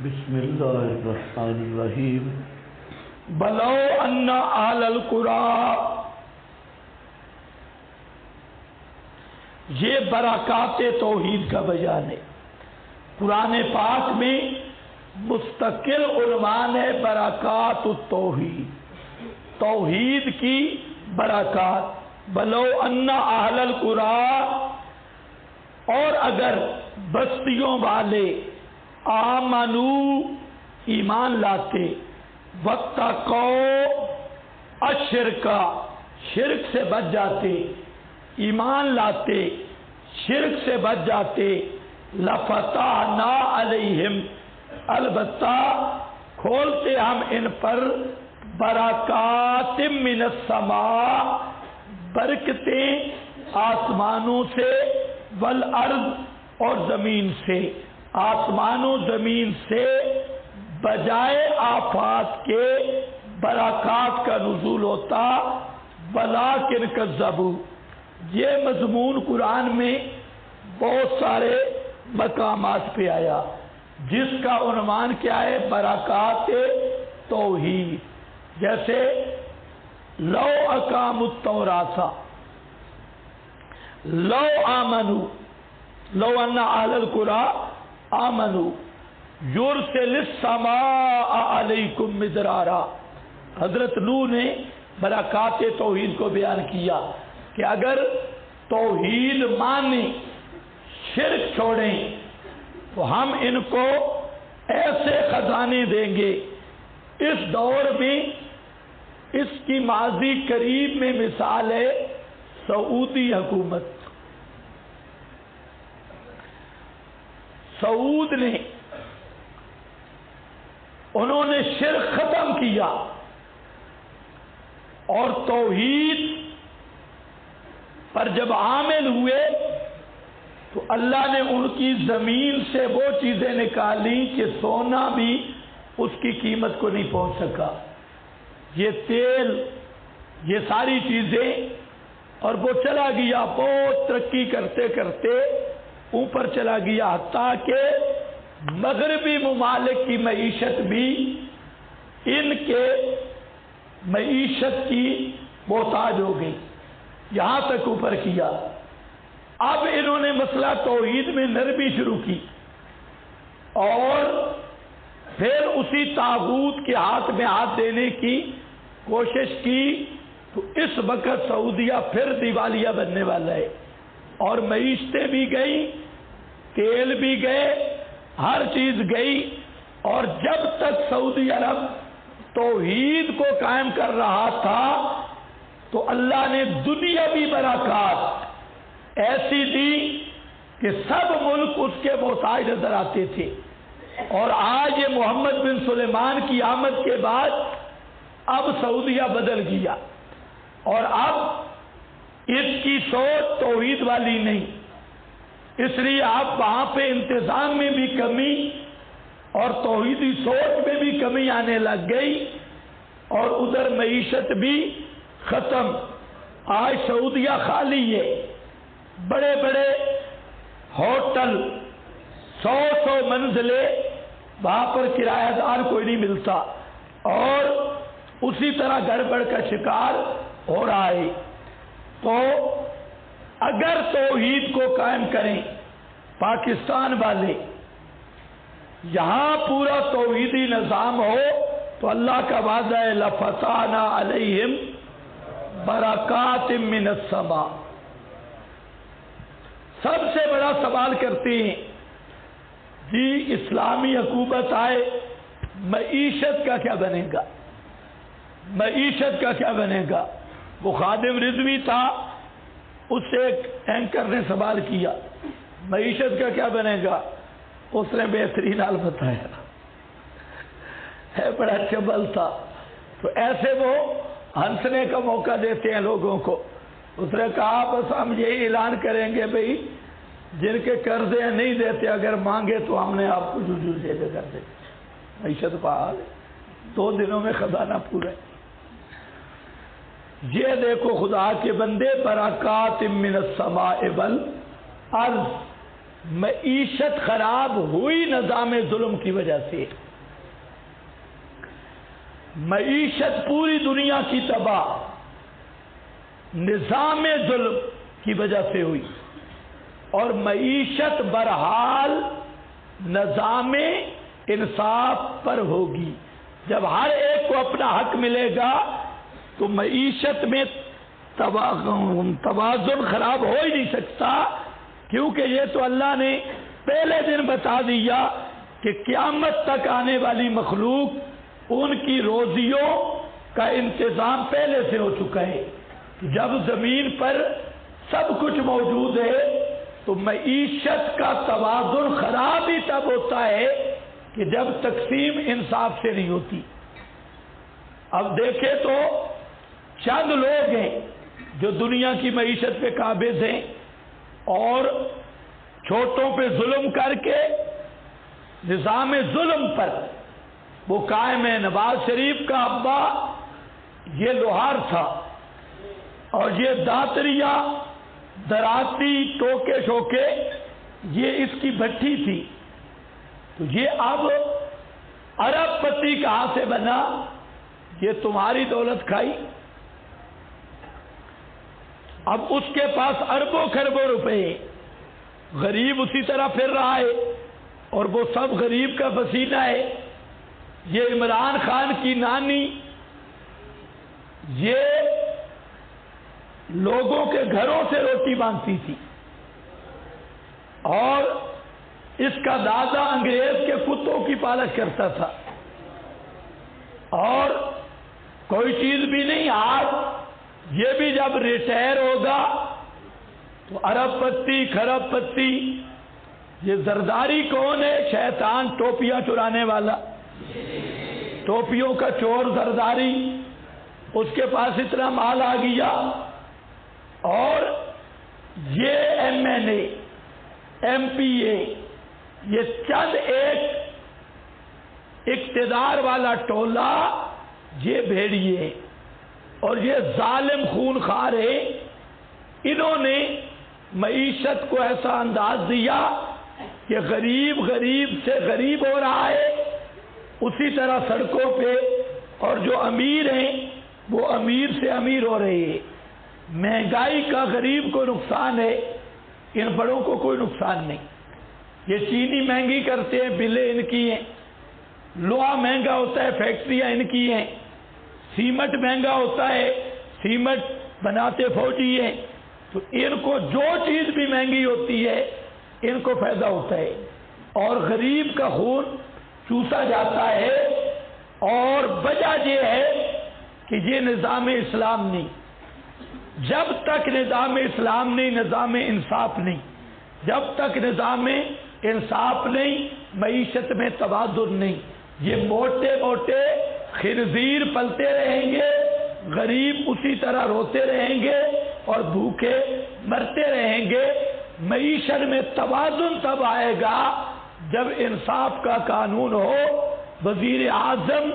بسم اللہ الرحمن الرحیم بلو ان اہل القریٰ، یہ برکات توحید کا بیان ہے۔ قرآن پاک میں مستقل عنوان ہے برکات التوحید، توحید کی برکات۔ بلو ان اہل القریٰ، اور اگر بستیوں والے آمنو ایمان لاتے، واتقوا الشرکا شرک سے بچ جاتے، ایمان لاتے شرک سے بچ جاتے، لفتحنا علیہم، البتہ کھولتے ہم ان پر برکات من السماء، برکتیں آسمانوں سے، والارض اور زمین سے، آسمان و زمین سے بجائے آفات کے برکات کا نزول ہوتا۔ ولیکن کذبوا، یہ مضمون قرآن میں بہت سارے مقامات پہ آیا، جس کا عنوان کیا ہے؟ برکات توحید۔ جیسے لو اقاموا التوراۃ، لو آمنوا، لو ان اہل القریٰ آمنوا یرسل السماء علیکم مدرارا۔ حضرت نوح نے برکات توحید کو بیان کیا کہ اگر توحید مانیں، شرک چھوڑیں، تو ہم ان کو ایسے خزانے دیں گے۔ اس دور میں اس کی ماضی قریب میں مثال ہے سعودی حکومت۔ سعود نے، انہوں نے شرک ختم کیا اور توحید پر جب عامل ہوئے تو اللہ نے ان کی زمین سے وہ چیزیں نکالی کہ سونا بھی اس کی قیمت کو نہیں پہنچ سکا، یہ تیل، یہ ساری چیزیں، اور وہ چلا گیا بہت ترقی کرتے کرتے اوپر چلا گیا، حتیٰ کہ مغربی ممالک کی معیشت بھی ان کے معیشت کی محتاج ہو گئی، یہاں تک اوپر کیا۔ اب انہوں نے مسئلہ توحید میں نرمی شروع کی اور پھر اسی طاغوت کے ہاتھ میں ہاتھ دینے کی کوشش کی، تو اس وقت سعودیہ پھر دیوالیہ بننے والا ہے، اور معیشتیں بھی گئی، تیل بھی گئے، ہر چیز گئی۔ اور جب تک سعودی عرب توحید کو قائم کر رہا تھا تو اللہ نے دنیاوی برکات ایسی دی کہ سب ملک اس کے محتاج نظر آتے تھے۔ اور آج یہ محمد بن سلیمان کی آمد کے بعد اب سعودیہ بدل گیا، اور اب اس کی سوچ توحید والی نہیں، اس لیے اب وہاں پہ انتظام میں بھی کمی اور توحیدی سوچ میں بھی کمی آنے لگ گئی، اور ادھر معیشت بھی ختم۔ آج سعودیہ خالی ہے، بڑے بڑے ہوٹل، 100 منزلیں، وہاں پر کرایہ دار کوئی نہیں ملتا، اور اسی طرح گڑبڑ کا شکار ہو رہا ہے۔ تو اگر توحید کو قائم کریں پاکستان والے، یہاں پورا توحیدی نظام ہو، تو اللہ کا وعدہ ہے لفتحنا علیہم برکات من السماء۔ سب سے بڑا سوال کرتے ہیں جی اسلامی حکومت آئے، معیشت کا کیا بنے گا؟ معیشت کا کیا بنے گا؟ وہ خادم رضوی تھا، اس سے ایک اینکر نے سوال کیا معیشت کا کیا بنے گا؟ اس نے بہترین حال بتایا ہے، بڑا چبل تھا۔ تو ایسے وہ ہنسنے کا موقع دیتے ہیں لوگوں کو۔ اس نے کہا بس ہم یہی اعلان کریں گے بھئی جن کے قرضے نہیں دیتے اگر مانگے تو ہم نے آپ کو جو دے دے کر دیں۔ معیشت بحال ہے، 2 دنوں میں خزانہ پورا ہے۔ یہ دیکھو خدا کے بندے، برکات من السماء والارض، معیشت خراب ہوئی نظام ظلم کی وجہ سے، معیشت پوری دنیا کی تباہ نظام ظلم کی وجہ سے ہوئی، اور معیشت برحال نظام انصاف پر ہوگی۔ جب ہر ایک کو اپنا حق ملے گا تو معیشت میں توازن خراب ہو ہی نہیں سکتا، کیونکہ یہ تو اللہ نے پہلے دن بتا دیا کہ قیامت تک آنے والی مخلوق ان کی روزیوں کا انتظام پہلے سے ہو چکا ہے۔ جب زمین پر سب کچھ موجود ہے تو معیشت کا توازن خراب ہی تب ہوتا ہے کہ جب تقسیم انصاف سے نہیں ہوتی۔ اب دیکھیں تو چند لوگ ہیں جو دنیا کی معیشت پہ قابض ہیں اور چھوٹوں پہ ظلم کر کے نظام ظلم پر وہ قائم ہے۔ نواز شریف کا ابا یہ لوہار تھا اور یہ داتریا دراتی ٹوکے شوکے یہ اس کی بھٹی تھی، تو یہ اب ارب پتی کہاں سے بنا؟ یہ تمہاری دولت کھائی۔ اب اس کے پاس اربوں خربوں روپے، غریب اسی طرح پھر رہا ہے اور وہ سب غریب کا پسینہ ہے۔ یہ عمران خان کی نانی یہ لوگوں کے گھروں سے روٹی مانگتی تھی، اور اس کا دادا انگریز کے کتوں کی پالش کرتا تھا، اور کوئی چیز بھی نہیں۔ آج یہ بھی جب ریٹائر ہوگا تو ارب پتی کھرب پتی۔ یہ زرداری کون ہے؟ شیطان ٹوپیاں چرانے والا، ٹوپیوں کا چور زرداری، اس کے پاس اتنا مال آ گیا، اور یہ M N A M P A یہ چند ایک اقتدار والا ٹولہ یہ بھیڑیے اور یہ ظالم خون خوار ہے، انہوں نے معیشت کو ایسا انداز دیا کہ غریب غریب سے غریب ہو رہا ہے، اسی طرح سڑکوں پہ، اور جو امیر ہیں وہ امیر سے امیر ہو رہے ہیں۔ مہنگائی کا غریب کو نقصان ہے، ان بڑوں کو کوئی نقصان نہیں۔ یہ چینی مہنگی کرتے ہیں، بلیں ان کی ہیں، لوہا مہنگا ہوتا ہے، فیکٹریاں ان کی ہیں، سیمنٹ مہنگا ہوتا ہے، سیمنٹ بناتے فوجی ہیں، تو ان کو جو چیز بھی مہنگی ہوتی ہے ان کو فائدہ ہوتا ہے، اور غریب کا خون چوسا جاتا ہے۔ اور وجہ یہ ہے کہ یہ نظام اسلام نہیں، جب تک نظام اسلام نہیں نظام انصاف نہیں، جب تک نظام انصاف نہیں معیشت میں توازن نہیں۔ یہ موٹے موٹے خنزیر پلتے رہیں گے، غریب اسی طرح روتے رہیں گے اور بھوکے مرتے رہیں گے۔ معیشت میں توازن تب آئے گا جب انصاف کا قانون ہو، وزیر اعظم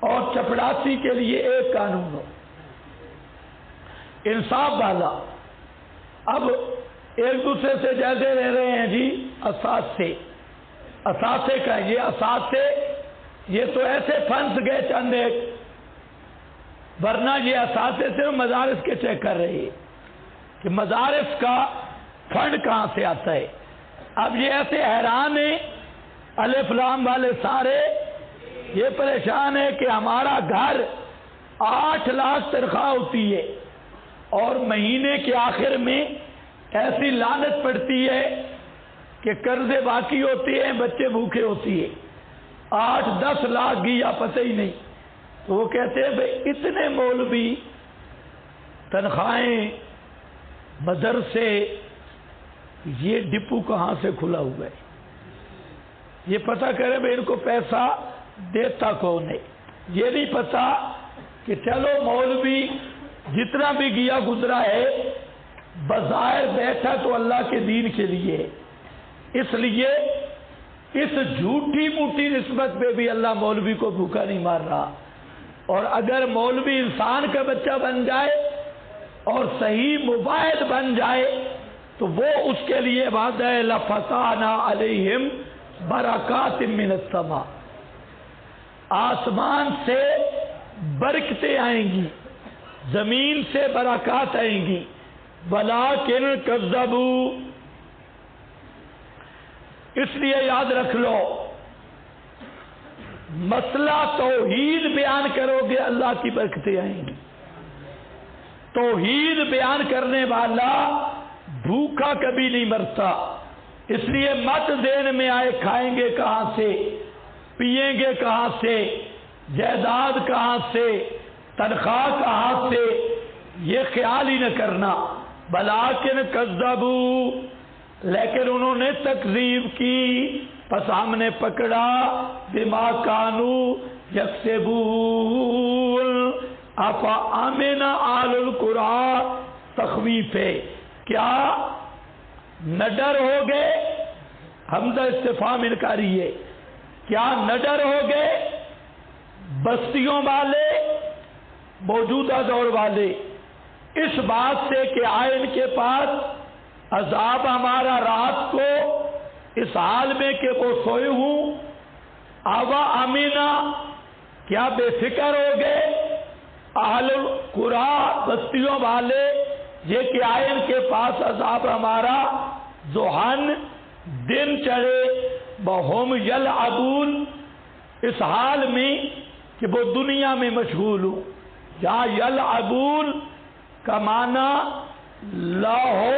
اور چپڑاسی کے لیے ایک قانون ہو، انصاف والا۔ اب ایک دوسرے سے جیسے رہ رہے ہیں جی اثاثے کا، یہ اثاثے یہ تو ایسے پھنس گئے چند ایک، ورنہ یہ اثاثے صرف مدارس کے چیک کر رہے ہیں کہ مدارس کا فنڈ کہاں سے آتا ہے۔ اب یہ ایسے حیران ہیں الف لام والے سارے، یہ پریشان ہے کہ ہمارا گھر 8 لاکھ تنخواہ ہوتی ہے اور مہینے کے آخر میں ایسی لعنت پڑتی ہے کہ قرضے باقی ہوتے ہیں، بچے بھوکے ہوتی ہے، 8-10 لاکھ گیا پتہ ہی نہیں۔ تو وہ کہتے ہیں بھئی اتنے مولوی، تنخواہیں، مدرسے، یہ ڈپو کہاں سے کھلا ہوا ہے؟ یہ پتہ کریں بھئی ان کو پیسہ دیتا کون ہے۔ یہ نہیں پتا کہ چلو مولوی جتنا بھی گیا گزرا ہے بظاہر بیٹھا تو اللہ کے دین کے لیے، اس لیے اس جھوٹی موٹی نسبت پہ بھی اللہ مولوی کو بھوکا نہیں مار رہا۔ اور اگر مولوی انسان کا بچہ بن جائے اور صحیح مباحث بن جائے تو وہ اس کے لیے وعدہ ہے لفتحنا علیہم برکات من السماء، آسمان سے برکتیں آئیں گی، زمین سے برکات آئیں گی، ولکن کذبوا، اس لیے یاد رکھ لو مسئلہ توحید بیان کرو گے اللہ کی برکتیں آئیں گی۔ توحید بیان کرنے والا بھوکا کبھی نہیں مرتا، اس لیے مت ذہن میں آئے کھائیں گے کہاں سے، پیئیں گے کہاں سے، جائیداد کہاں سے، تنخواہ کہاں سے، یہ خیال ہی نہ کرنا۔ بلاکن کذبوا، لیکن انہوں نے تکذیب کی، پس ہم نے پکڑا بما کانوا یکسبون۔ افا امن آل القری، تخویف ہے، کیا نہ ڈر ہو گئے، حمزہ استفہام انکاری ہے، کیا نہ ڈر ہو گئے بستیوں والے، موجودہ دور والے، اس بات سے کہ آئے ان کے پاس عذاب ہمارا رات کو اس حال میں کہ وہ سوئے ہوں۔ آوا امینا، کیا بے فکر ہو گئے اہل القری، بستیوں والے، یہ کہ آئے ان کے پاس عذاب ہمارا ضحن، دن چڑھے، وہم یلعبون، اس حال میں کہ وہ دنیا میں مشغول ہوں۔ یہاں یلعبون کا معنی لاہو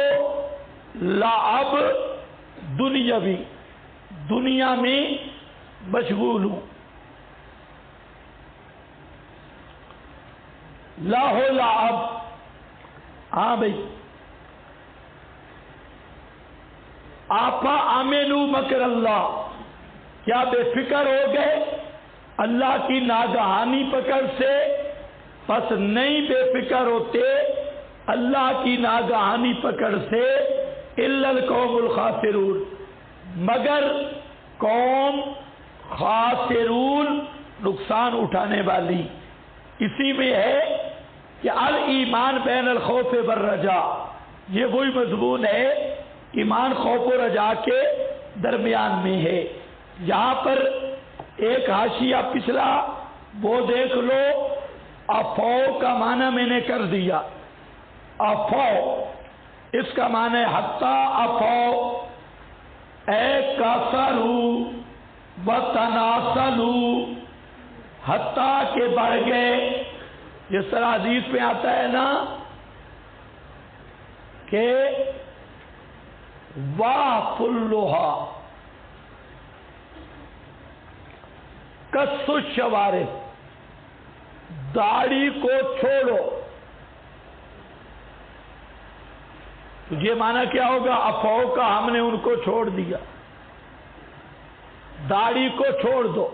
لعب دنیاوی، دنیا میں مشغول ہوں۔ لاہو لعب، ہاں بھائی، آپا آمنو مکر اللہ، کیا بے فکر ہو گئے اللہ کی ناگہانی پکڑ سے؟ پس نہیں بے فکر ہوتے اللہ کی ناگہانی پکڑ سے، الا القوم الخاسرون، مگر قوم خاسرون، نقصان اٹھانے والی۔ اسی میں ہے کہ الایمان بین الخوف والرجاء، یہ وہی مضمون ہے، ایمان خوف و رجا کے درمیان میں ہے۔ یہاں پر ایک حاشیہ پچھلا وہ دیکھ لو، افو کا معنی میں نے کر دیا، افو اس کا معنی حتی افو، اے کاسرو و تناسلو، حتیٰ کہ بڑھ گئے، جس طرح حدیث میں آتا ہے نا کہ واہ فلوہا کس الشوارب، داڑھی کو چھوڑو، تو یہ معنی کیا ہوگا؟ افو کا ہم نے ان کو چھوڑ دیا، داڑھی کو چھوڑ دو،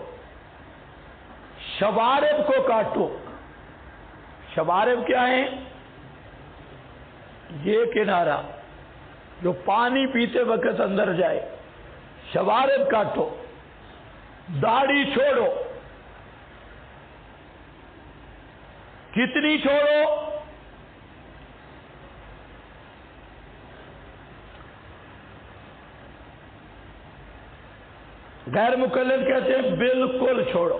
شوارب کو کاٹو۔ شوارب کیا ہیں؟ یہ کنارہ جو پانی پیتے وقت اندر جائے، شوارب کاٹو، داڑھی چھوڑو۔ کتنی چھوڑو؟ غیر مقلد کہتے ہیں بالکل چھوڑو۔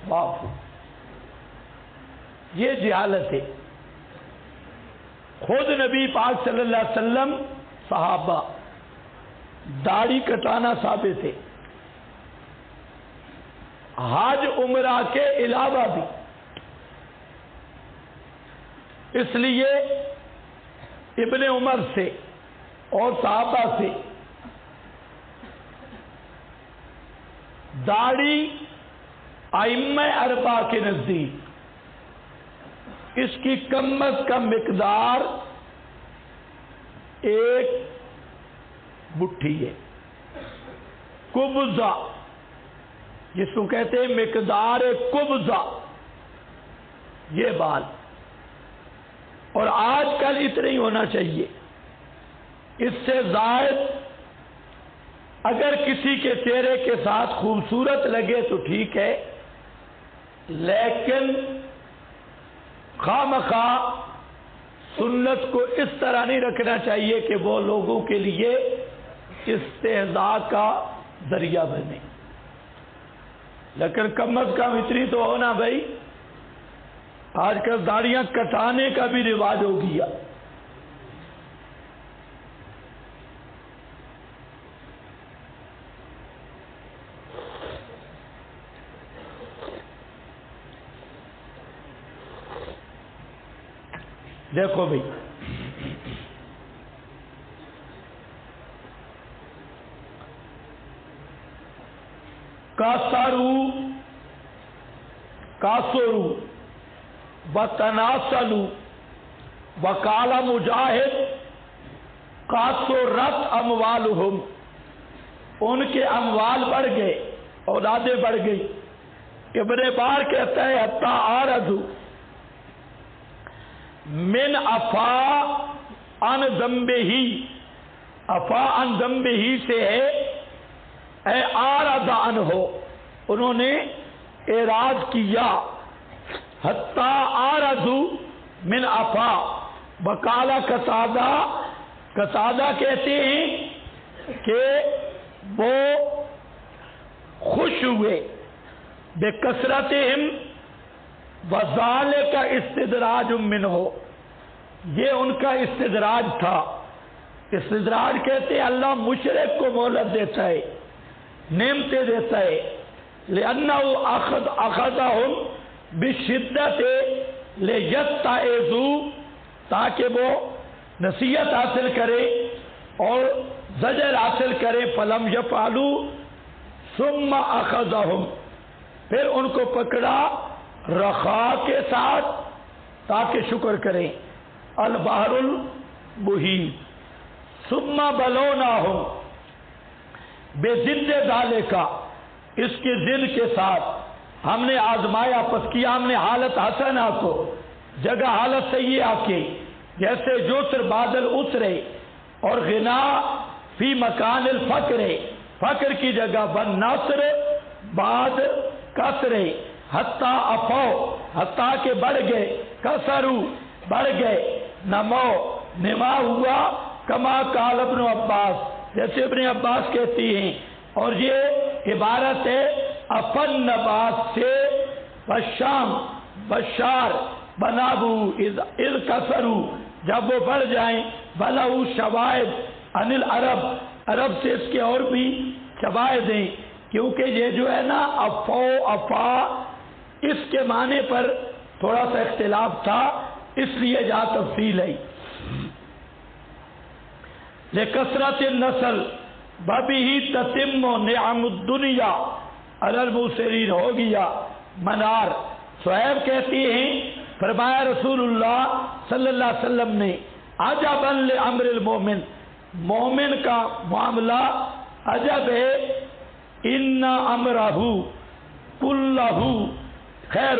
معاف، یہ جہالت ہے۔ خود نبی پاک صلی اللہ علیہ وسلم، صحابہ داڑھی کٹانا ثابت ہے، حج عمرہ کے علاوہ بھی۔ اس لیے ابن عمر سے اور صحابہ سے داڑھی ائمہ اربعہ کے نزدیک اس کی کم از کم مقدار ایک مٹھی ہے، قبضہ جس کو کہتے ہیں مقدار قبضہ، یہ بال، اور آج کل اتنا ہی ہونا چاہیے۔ اس سے زائد اگر کسی کے چہرے کے ساتھ خوبصورت لگے تو ٹھیک ہے، لیکن خواہ سنت کو اس طرح نہیں رکھنا چاہیے کہ وہ لوگوں کے لیے استہزاء کا ذریعہ بنے، لیکن کم از کم اتنی تو ہونا بھائی، آج کل داڑیاں کٹانے کا بھی رواج ہو گیا۔ دیکھو بھائی، کاسرو وتناسلوا وقال مجاہد کاسرت اموالہم، ان کے اموال بڑھ گئے، اولادیں بڑھ گئی۔ ابن بار کہتا ہے حتی عارضوا من افا ان ذنبہ، افا ان ذنبہ سے ہے اے آرد عنہ، انہوں نے اعراض کیا۔ حتی آرضوا من افا، وقال قتادہ کہتے ہیں کہ وہ خوش ہوئے بکثرتہم وذالک استدراج منہ، یہ ان کا استدراج تھا۔ استدراج کہتے ہیں اللہ مشرک کو مہلت دیتا ہے، نعمتیں دیتا ہے، لأنہ اخذہم بشدت لیتعظوا، تاکہ وہ نصیحت حاصل کرے اور زجر حاصل کرے۔ فلم یفعلوا ثم اخذہم، پھر ان کو پکڑا رخاء کے ساتھ تاکہ شکر کریں۔ البحر المحیط ثم بلوناہم بضد ذالک، اس کے ضد کے ساتھ ہم نے آزمایا، پس کیا ہم نے حالت حسنہ کو جگہ حالت سیئہ کے، جیسے جسر بادل اترے، اور غنا فی مکان الفقر، فقر کی جگہ بالنصر بعد کسرے، حتیٰ افو، حتیٰ کہ بڑھ گئے، کسرو بڑھ گئے، نما ہوا، کما قال ابن عباس، جیسے ابن عباس کہتی ہیں، اور یہ عبارت ہے افن نبات سے، بشام بشار بنابو اذ کسرو، جب وہ بڑھ جائیں، بلہو شواہد عن العرب، عرب سے اس کے اور بھی شواہد ہیں، کیونکہ یہ جو ہے نا افو افا، اس کے معنی پر تھوڑا سا اختلاف تھا، اس لیے جہاں تفصیل ہے۔ لکثرت النسل ببہ تتم نعم الدنیا علی الموسرین، ہو گیا منار۔ صہیب کہتی ہیں فرمایا رسول اللہ صلی اللہ علیہ وسلم نے، عجبا لامر المومن، مومن کا معاملہ عجب ہے، ان امرہ کلہ خیر،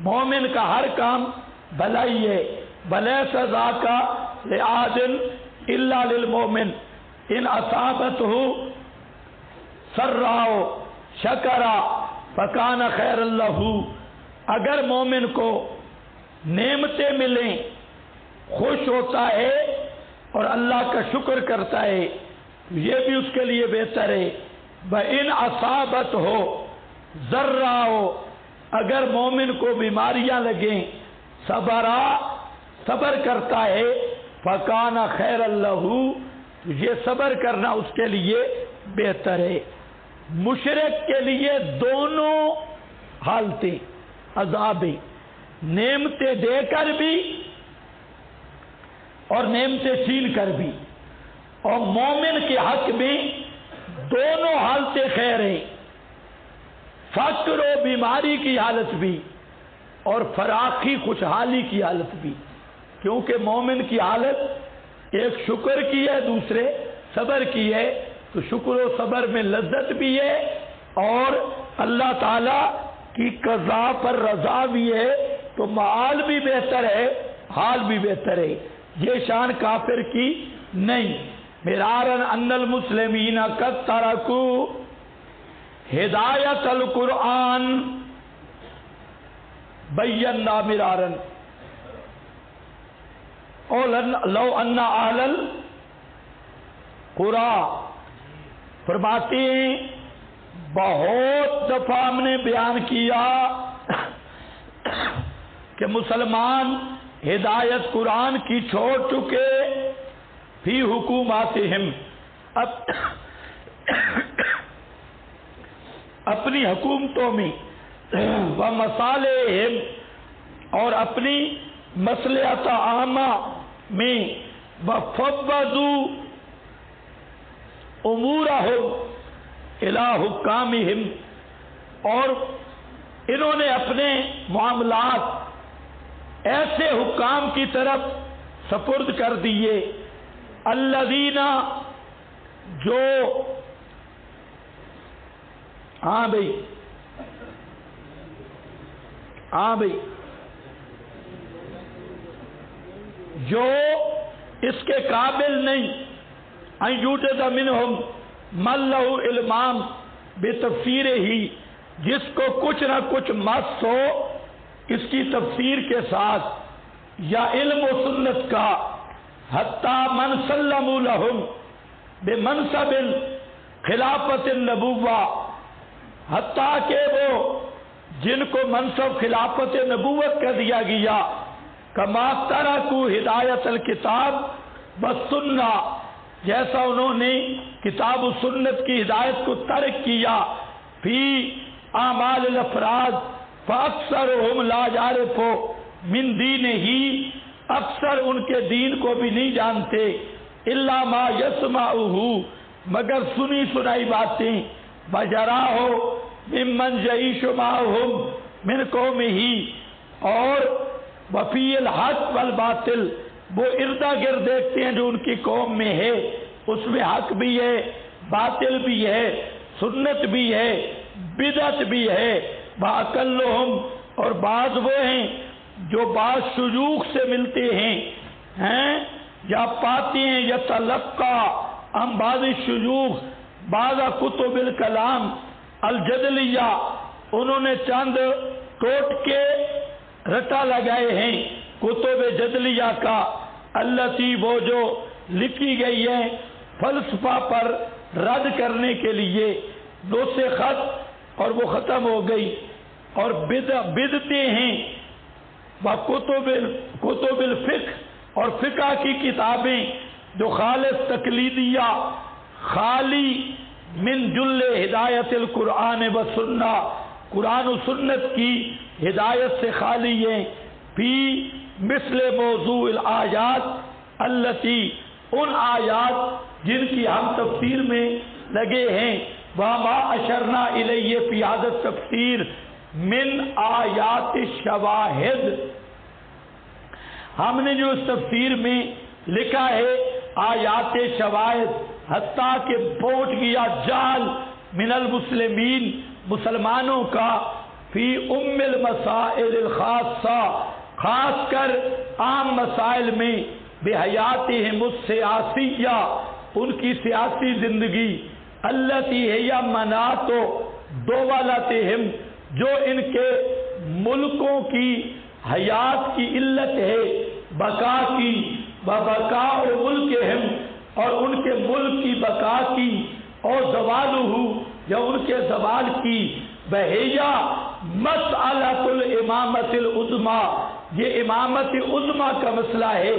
مومن کا ہر کام بھلائی ہے، ولیس ذاک لأحد الا للمومن، ان اصابتہ سراء شکر فکان خیر لہ، اگر مومن کو نعمتیں ملیں خوش ہوتا ہے اور اللہ کا شکر کرتا ہے، یہ بھی اس کے لیے بہتر ہے۔ وَإِنْ اصابت ہو ذرہ ہو، اگر مومن کو بیماریاں لگیں، صبر کرتا ہے، فکان خیر لہ، یہ صبر کرنا اس کے لیے بہتر ہے۔ مشرک کے لیے دونوں حالتیں عذابیں، نعمتیں دے کر بھی اور نعمتیں چھین کر بھی، اور مومن کے حق میں دونوں حالتیں خیر ہیں، فقر و بیماری کی حالت بھی اور فراخی خوشحالی کی حالت بھی، کیونکہ مومن کی حالت ایک شکر کی ہے، دوسرے صبر کی ہے، تو شکر و صبر میں لذت بھی ہے اور اللہ تعالی کی قضا پر رضا بھی ہے، تو معال بھی بہتر ہے، حال بھی بہتر ہے۔ یہ شان کافر کی نہیں۔ مرارن ان المسلمین قد ترکوا ہدایت القرآن بینا مرارن، اور لو ان اہل قرآ فرماتے ہیں بہت دفعہ ہم نے بیان کیا کہ مسلمان ہدایت قرآن کی چھوڑ چکے فی حکوماتہم اپنی حکومتوں میں و مصالحہم اور اپنی مصلحت عامہ میں وفوضوا امورہم الی حکامہم اور انہوں نے اپنے معاملات ایسے حکام کی طرف سپرد کر دیے الذین جو ہاں بھائی جو اس کے قابل نہیں ان یوجد منہم من لہ علمان بتفسیر ہی جس کو کچھ نہ کچھ مس ہو اس کی تفسیر کے ساتھ یا علم و سنت کا حتیٰ من سلموا لہم بمنصب خلافت النبوہ حتیٰ کہ وہ جن کو منصب خلافت نبوت کا دیا گیا کما ترکوا ہدایت الکتاب والسنہ جیسا انہوں نے کتاب و سنت کی ہدایت کو ترک کیا فی اعمال الافراد فاکثرهم لا یعرف من دینہ اکثر ان کے دین کو بھی نہیں جانتے الا ما یسمعہ مگر سنی سنائی باتیں بجراہ ممن یعیش معہم من قومہ اور وفی الحق والباطل وہ اردا گرد دیکھتے ہیں جو ان کی قوم میں ہے اس میں حق بھی ہے باطل بھی ہے سنت بھی ہے بدعت بھی ہے باقلہم اور بعض وہ ہیں جو بعض شیوخ سے ملتے ہیں یا پاتے ہیں یا تلقا ہم بعض شیوخ بعض کتب الکلام الجدلیہ انہوں نے چند ٹوٹ کے رٹا لگائے ہیں کتب جدلیہ کا التی وہ جو لکھی گئی ہے فلسفہ پر رد کرنے کے لیے دو سے خط اور وہ ختم ہو گئی اور بدعتیں ہیں کتب الفقہ اور فقہ کی کتابیں جو خالص تقلیدیہ خالی من جل ہدایت القرآن و سنہ قرآن و سنت کی ہدایت سے خالی ہیں فی مثل موضوع الآیات التی ان آیات جن کی ہم تفسیر میں لگے ہیں وما اشرنا الیہ فی ہذا تفسیر من آیات الشواہد ہم نے جو اس تفسیر میں لکھا ہے آیات شواہد حتیٰ کہ پہنچ گیا جال من المسلمین مسلمانوں کا فی ام المسائل الخاصہ خاص کر عام مسائل میں بحیاتہم السیاسیہ ان کی سیاسی زندگی التی ہے منات دولتہم جو ان کے ملکوں کی حیات کی علت ہے بقا کی بقاء ملکہم اور ان کے ملک کی بقا کی اور زوالہ یا ان کے زوال کی بہیا مسئلۃ الامامۃ العظمیٰ یہ امامت عظمیٰ کا مسئلہ ہے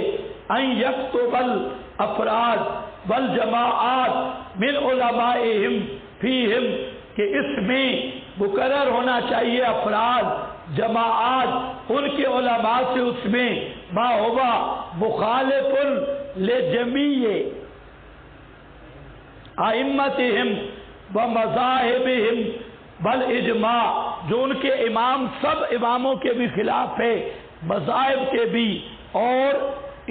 ان یکتب الافراد والجماعات من علمائہم فیہم کہ اس میں مقرر ہونا چاہیے افراد جماعات ان کے علماء سے اس میں ما ہوا مخالف لجمیع ائمتہم ومذاہبہم بل اجماع جو ان کے امام سب اماموں کے بھی خلاف ہے مذاہب کے بھی اور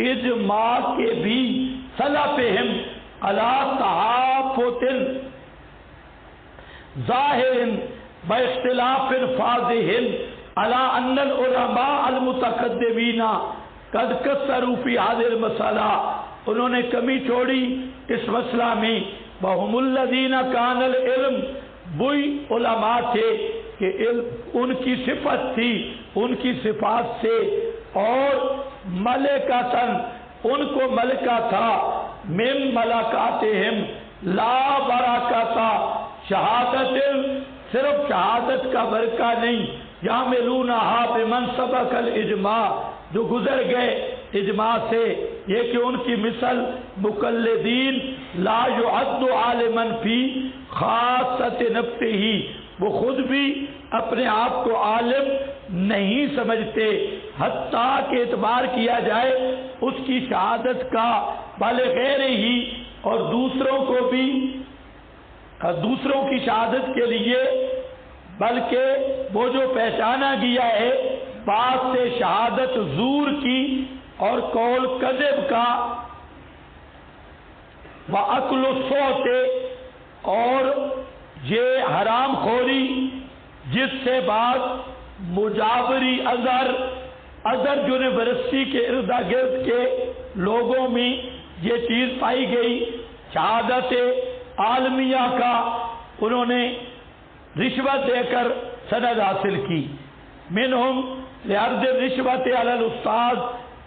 اجماع کے بھی سلفہم علی تحافظ ظاہر باختلاف فاضح علی ان العلماء المتقدمین قد کثروا فی هذا المسئلہ انہوں نے کمی چھوڑی اس مسئلہ میں وهم الذین کان العلم وہی علماء تھے کہ علم ان کی صفت تھی ان کی صفات سے اور ملکتن ان کو ملکہ تھا من ملکاتہم لا برکاتہ شہادت صرف شہادت کا برکہ نہیں یعملونہا بمن سبق الاجماع جو گزر گئے اجماع سے یہ کہ ان کی مثل مقلدین لا يعد عالما فی خاصۃ نفسہ وہ خود بھی اپنے آپ کو عالم نہیں سمجھتے حتیٰ کہ اعتبار کیا جائے اس کی شہادت کا بل غیر ہی اور دوسروں کو بھی دوسروں کی شہادت کے لیے بلکہ وہ جو پہچانا گیا ہے بات سے شہادت زور کی اور قول کذب کا وَأَكْلُ الصُّحْتِ اور یہ حرام خوری جس سے بعد مجاوری اظہر یونیورسٹی کے ارد گرد کے لوگوں میں یہ چیز پائی گئی شہادت عالمیہ کا انہوں نے رشوت دے کر سند حاصل کی منہم لعرض رشوت علی الاستاذ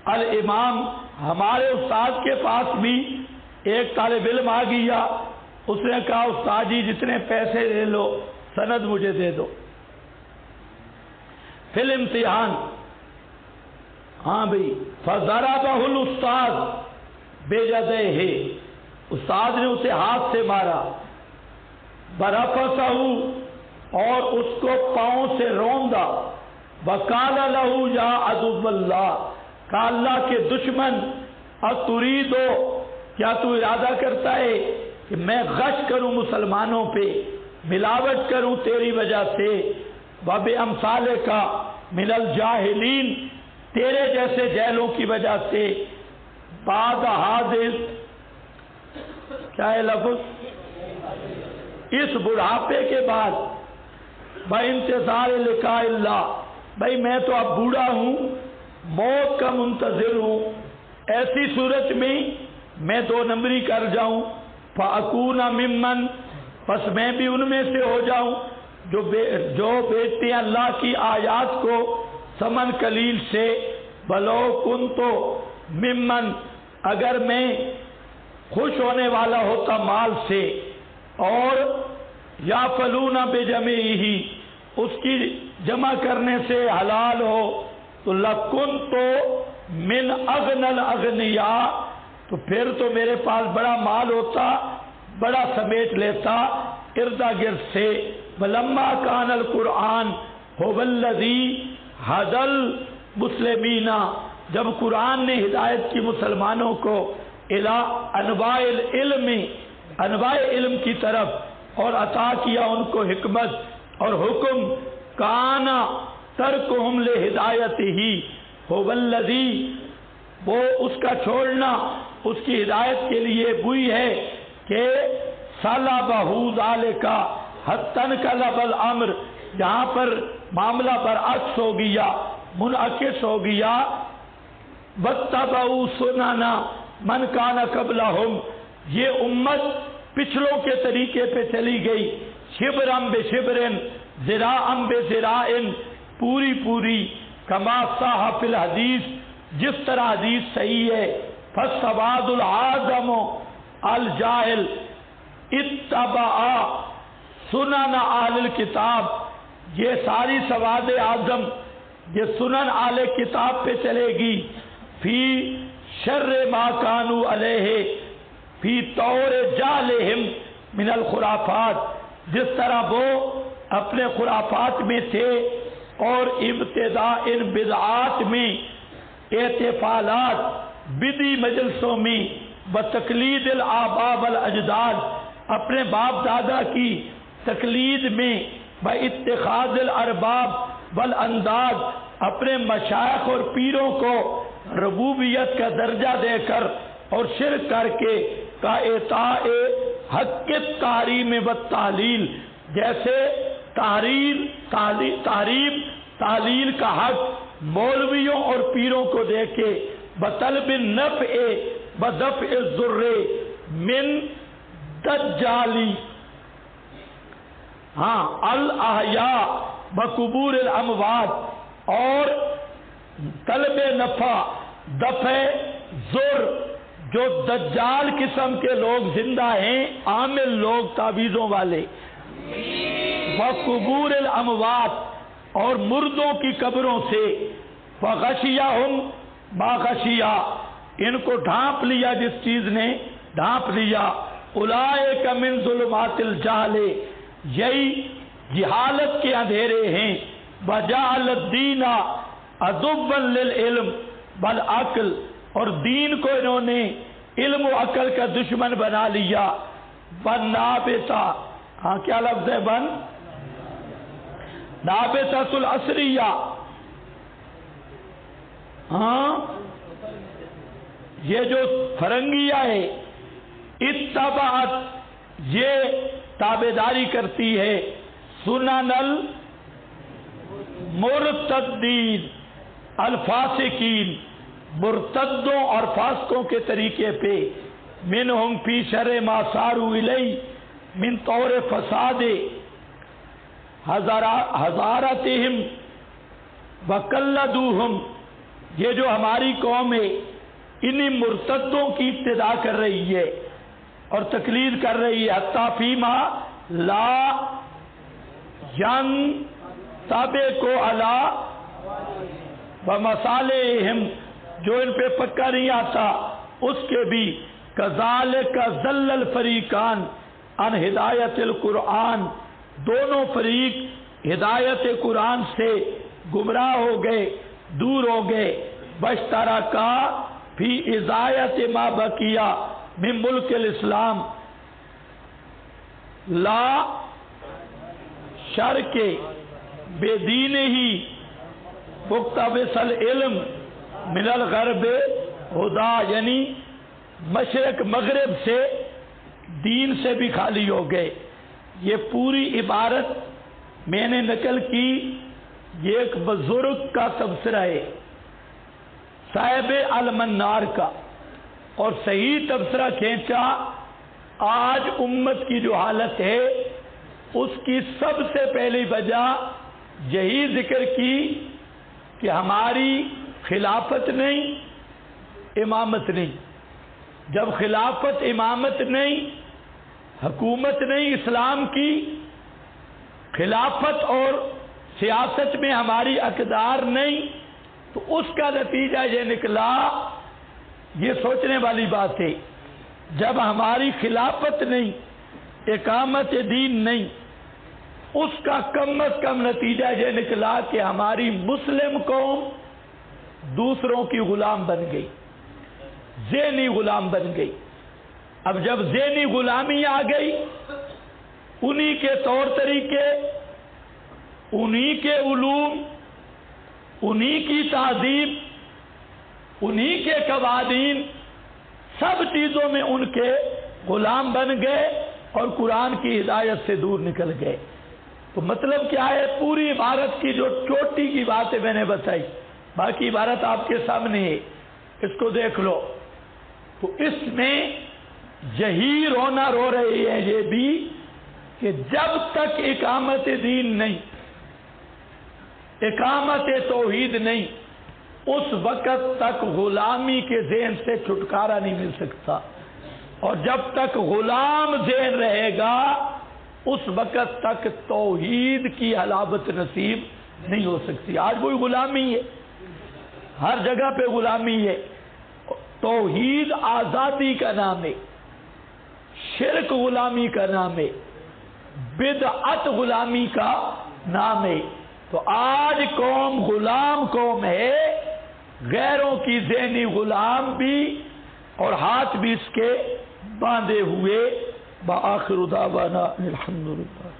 الامام ہمارے استاد کے پاس بھی ایک طالب علم آ گیا اس نے کہا استاد جی جتنے پیسے لے لو سند مجھے دے دو فی الامتحان ہاں بھئی فضربہ الاستاذ بیجدہ استاد نے اسے ہاتھ سے مارا برفسہ اور اس کو پاؤں سے روندا وقال لہو یا عدو اللہ کہا اللہ کے دشمن اتریدو کیا تو ارادہ کرتا ہے کہ میں غش کروں مسلمانوں پہ ملاوٹ کروں تیری وجہ سے وبامثالک من الجاہلین تیرے جیسے جہلوں کی وجہ سے بعد حادث کیا ہے لفظ اس بڑھاپے کے بعد بانتظار لقاء اللہ بھائی میں تو اب بوڑھا ہوں موت کا منتظر ہوں ایسی صورت میں میں 2 نمبری کر جاؤں فاکون ممن بس میں بھی ان میں سے ہو جاؤں جو بیچتے ہیں اللہ کی آیات کو ثمن قلیل سے بلو کن تو ممن اگر میں خوش ہونے والا ہوتا مال سے اور یا فلونا بجمعہ ہی اس کی جمع کرنے سے حلال ہو تو لکن تو من اغن الاغنیاء تو پھر تو میرے پاس بڑا مال ہوتا بڑا سمیٹ لیتا اردا گرد سے ولما کان القرآن هو الذی هدى المسلمین جب قرآن نے ہدایت کی مسلمانوں کو الی انواع العلم انواع علم کی طرف اور عطا کیا ان کو حکمت اور حکم کانا ترکہم لہدایتہ هو الذی وہ اس کا چھوڑنا اس کی ہدایت کے لیے وہی ہے کہ صلبہ ذالک حتی انقلب الامر جہاں پر معاملہ برعکس ہو گیا منعکس ہو گیا واتبعوا سنن من کان قبلہم یہ امت پچھلوں کے طریقے پہ چلی گئی شبرم بشبرن ذراعم بذراعن پوری پوری کما صح فی الحدیث جس طرح حدیث صحیح ہے فالسواد العظم الجاہل اتبع سنن اہل الکتاب یہ ساری سواد اعظم یہ سنن اہل کتاب پہ چلے گی فی شر ما کانوا علیہ فی طور جہلہم من الخرافات جس طرح وہ اپنے خرافات میں تھے اور ابتداء ان بدعات میں احتفالات بدی مجلسوں میں بتقلید الآباء والاجداد اپنے باپ دادا کی تقلید میں باتخاذ الارباب والانداد اپنے مشائخ اور پیروں کو ربوبیت کا درجہ دے کر اور شرک کر کے کا اعطاء حق التحریم والتحلیل جیسے تحریم تحلیل کا حق مولویوں اور پیروں کو دے کے بطلب النفع بدفع الضر من دجالی الاحیاء بقبور الاموات اور طلب نفع دفع زر جو دجال قسم کے لوگ زندہ ہیں، عامل لوگ تعویذوں والے، وقبور الاموات اور مردوں کی قبروں سے، فغشیہم ما غشیہ ان کو ڈھانپ لیا جس چیز نے ڈھانپ لیا، اولئک من ظلمات الجہل یہی جہالت کے اندھیرے ہیں، وجعل الدین عدوا للعلم والعقل اور دین کو انہوں نے علم و عقل کا دشمن بنا لیا، والنابتہ ہاں کیا لفظ ہے بن نابتۃ العصریہ ہاں یہ جو فرنگیہ ہے، اتبعت یہ تابعداری کرتی ہے، سنن المرتدین الفاسقین مرتدوں اور فاسقوں کے طریقے پہ، منہم فی شر ما ساروا الیہ من طور فساد حضارتہم وقلدوہم یہ جو ہماری قوم ہے انہی مرتدوں کی ابتدا کر رہی ہے اور تقلید کر رہی ہے، حتی فیما لا ینطبق علی ومصالحہم جو ان پہ پکا نہیں آتا اس کے بھی، کذالک ضل الفریقان عن ہدایت القرآن دونوں فریق ہدایت قرآن سے گمراہ ہو گئے، دور ہو گئے، بشترکا فی ازایت ما بقیہ من ملک الاسلام لا شرک بے دین ہی مقتبس العلم من الغرب ہدا یعنی مشرق مغرب سے دین سے بھی خالی ہو گئے۔ یہ پوری عبارت میں نے نقل کی، یہ ایک بزرگ کا تبصرہ ہے صاحب المنار کا، اور صحیح تبصرہ کھینچا آج امت کی جو حالت ہے اس کی سب سے پہلی وجہ یہی ذکر کی کہ ہماری خلافت نہیں امامت نہیں، جب خلافت امامت نہیں حکومت نہیں اسلام کی، خلافت اور سیاست میں ہماری اقدار نہیں، تو اس کا نتیجہ یہ نکلا، یہ سوچنے والی بات ہے، جب ہماری خلافت نہیں اقامت دین نہیں، اس کا کم از کم نتیجہ یہ نکلا کہ ہماری مسلم قوم دوسروں کی غلام بن گئی، ذہنی غلام بن گئی۔ اب جب ذہنی غلامی آ گئی، انہی کے طور طریقے، انہی کے علوم، انہی کی تہذیب، انہی کے قوانین، سب چیزوں میں ان کے غلام بن گئے اور قرآن کی ہدایت سے دور نکل گئے۔ تو مطلب کیا ہے؟ پوری عبارت کی جو چوٹی کی باتیں میں نے بتائی، باقی عبارت آپ کے سامنے ہے، اس کو دیکھ لو۔ تو اس میں یہی رونا رو رہی ہے یہ بھی کہ جب تک اقامت دین نہیں، اقامت توحید نہیں، اس وقت تک غلامی کے ذہن سے چھٹکارا نہیں مل سکتا، اور جب تک غلام ذہن رہے گا اس وقت تک توحید کی حلاوت نصیب نہیں ہو سکتی۔ آج کوئی غلامی ہے، ہر جگہ پہ غلامی ہے۔ توحید آزادی کا نام ہے، شرک غلامی کا نام ہے، بدعت غلامی کا نام ہے۔ تو آج قوم غلام قوم ہے، غیروں کی ذہنی غلام بھی اور ہاتھ بھی اس کے باندھے ہوئے۔ وآخر دعوانا الحمدللہ۔